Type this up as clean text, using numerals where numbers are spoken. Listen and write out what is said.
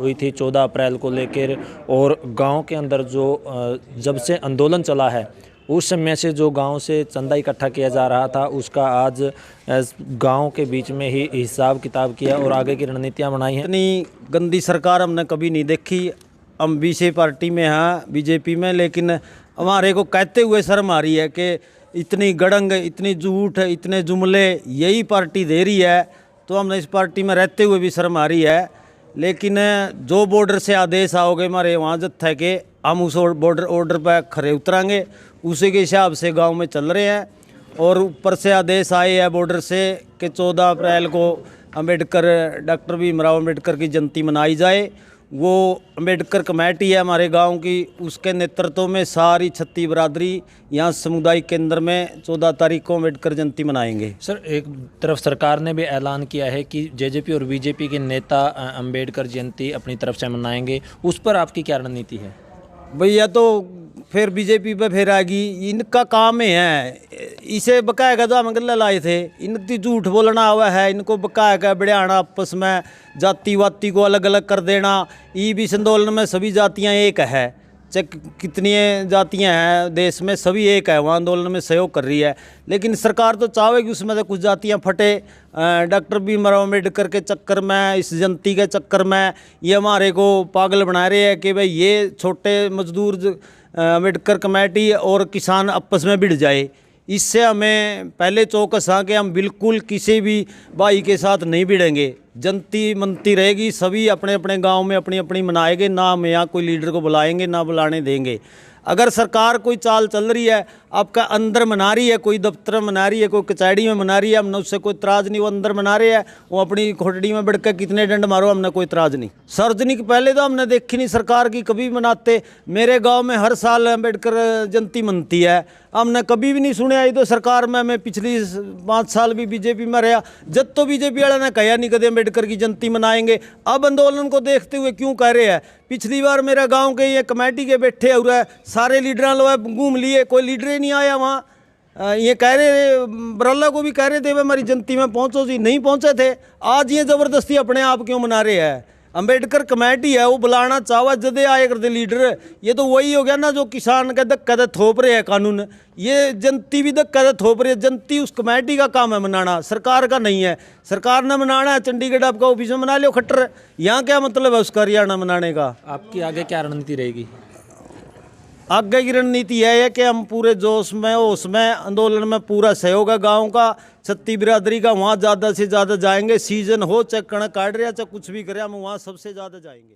हुई थी 14 अप्रैल को लेकर। और गांव के अंदर जो जब से आंदोलन चला है उस समय से जो गांव से चंदा इकट्ठा किया जा रहा था उसका आज गांव के बीच में ही हिसाब किताब किया और आगे की रणनीतियां बनाई हैं। इतनी गंदी सरकार हमने कभी नहीं देखी। हम बीसे पार्टी में हैं, बीजेपी में, लेकिन हमारे को कहते हुए शर्म आ रही है कि इतनी गड़ंग, इतनी झूठ, इतने जुमले यही पार्टी दे रही है, तो हमने इस पार्टी में रहते हुए भी शर्म आ रही है। लेकिन जो बॉर्डर से आदेश आओगे हमारे वहाँ जत्था के, हम उस ऑर्डर पर खरे उतरांगे, उसी के हिसाब से गांव में चल रहे हैं। और ऊपर से आदेश आए हैं बॉर्डर से कि 14 अप्रैल को डॉक्टर भीमराव अम्बेडकर की जयंती मनाई जाए। वो अम्बेडकर कमेटी है हमारे गांव की, उसके नेतृत्व में सारी छत्ती बरादरी यहाँ सामुदायिक केंद्र में 14 तारीख को अम्बेडकर जयंती मनाएंगे। सर, एक तरफ सरकार ने भी ऐलान किया है कि जेजेपी और बीजेपी के नेता अम्बेडकर जयंती अपनी तरफ से मनाएंगे, उस पर आपकी क्या रणनीति है? भैया तो फिर बीजेपी पे फिर आएगी, इनका काम है। इसे बकाएगा तो हम गले लाए थे, इनकी झूठ बोलना हुआ है, इनको बकाएगा बढ़ाना, आपस में जाति वाति को अलग अलग कर देना। ये भी आंदोलन में सभी जातियां एक है, चाहे कितनी जातियां हैं देश में, सभी एक है, वहाँ आंदोलन में सहयोग कर रही है। लेकिन सरकार तो चाहेगी उसमें से कुछ जातियां फटे। डॉक्टर भीमराव अम्बेडकर के चक्कर में, इस जयंती के चक्कर में ये हमारे को पागल बना रहे हैं कि भाई ये छोटे मजदूर अम्बेडकर कमेटी और किसान आपस में भिड़ जाए। इससे हमें पहले चौकस हाँ कि हम बिल्कुल किसी भी भाई के साथ नहीं भिड़ेंगे। जनती मनती रहेगी, सभी अपने अपने गांव में अपनी अपनी मनाएंगे, ना हम यहाँ कोई लीडर को बुलाएंगे ना बुलाने देंगे। अगर सरकार कोई चाल चल रही है, आपका अंदर मना रही है, कोई दफ्तर में मना रही है, कोई कचहरी में मना रही है, हमने उससे कोई इतराज़ नहीं। वो अंदर मना रहे हैं, वो अपनी खोटड़ी में बैठ कर कितने डंड मारो, हमने कोई इतराज़ नहीं। सार्वजनिक पहले तो हमने देखी नहीं सरकार की कभी मनाते। मेरे गांव में हर साल अम्बेडकर जयंती मनती है, हमने कभी भी नहीं सुने। ये तो सरकार में मैं पिछली 5 साल भी बीजेपी में रहा, जब तो बीजेपी वाले ने कहा नहीं कदे अम्बेडकर की जयंती मनाएंगे। अब आंदोलन को देखते हुए क्यों कह रहे हैं? पिछली बार मेरा गांव के ये कमेटी के बैठे हुए है, सारे लीडर लोग घूम लिए, कोई लीडर ही नहीं आया वहाँ। ये कह रहे बराला को भी कह रहे थे हमारी जयंती में पहुँचो जी, नहीं पहुँचे थे। आज ये ज़बरदस्ती अपने आप क्यों मना रहे हैं? अम्बेडकर कमेटी है, वो बुलाना चाहवा जदे आए करते लीडर। ये तो वही हो गया ना जो किसान के धक्का दे थोप रहे हैं कानून, ये जनती भी धक्का दे थोप रही है। जनती उस कमेटी का काम है मनाना, सरकार का नहीं है। सरकार ने मनाना है चंडीगढ़ आपका ऑफिस में मना लो खट्टर, यहाँ क्या मतलब है उसका हरियाणा मनाने का? आपकी आगे क्या रणनीति रहेगी? आगे की रणनीति यह है कि हम पूरे जोश में होश में आंदोलन में पूरा सहयोग है गाँव का, छत्ती बिरादरी का, वहाँ ज़्यादा से ज़्यादा जाएंगे। सीजन हो चाहे कणक काट रहे चाहे कुछ भी करे, हम वहाँ सबसे ज़्यादा जाएंगे।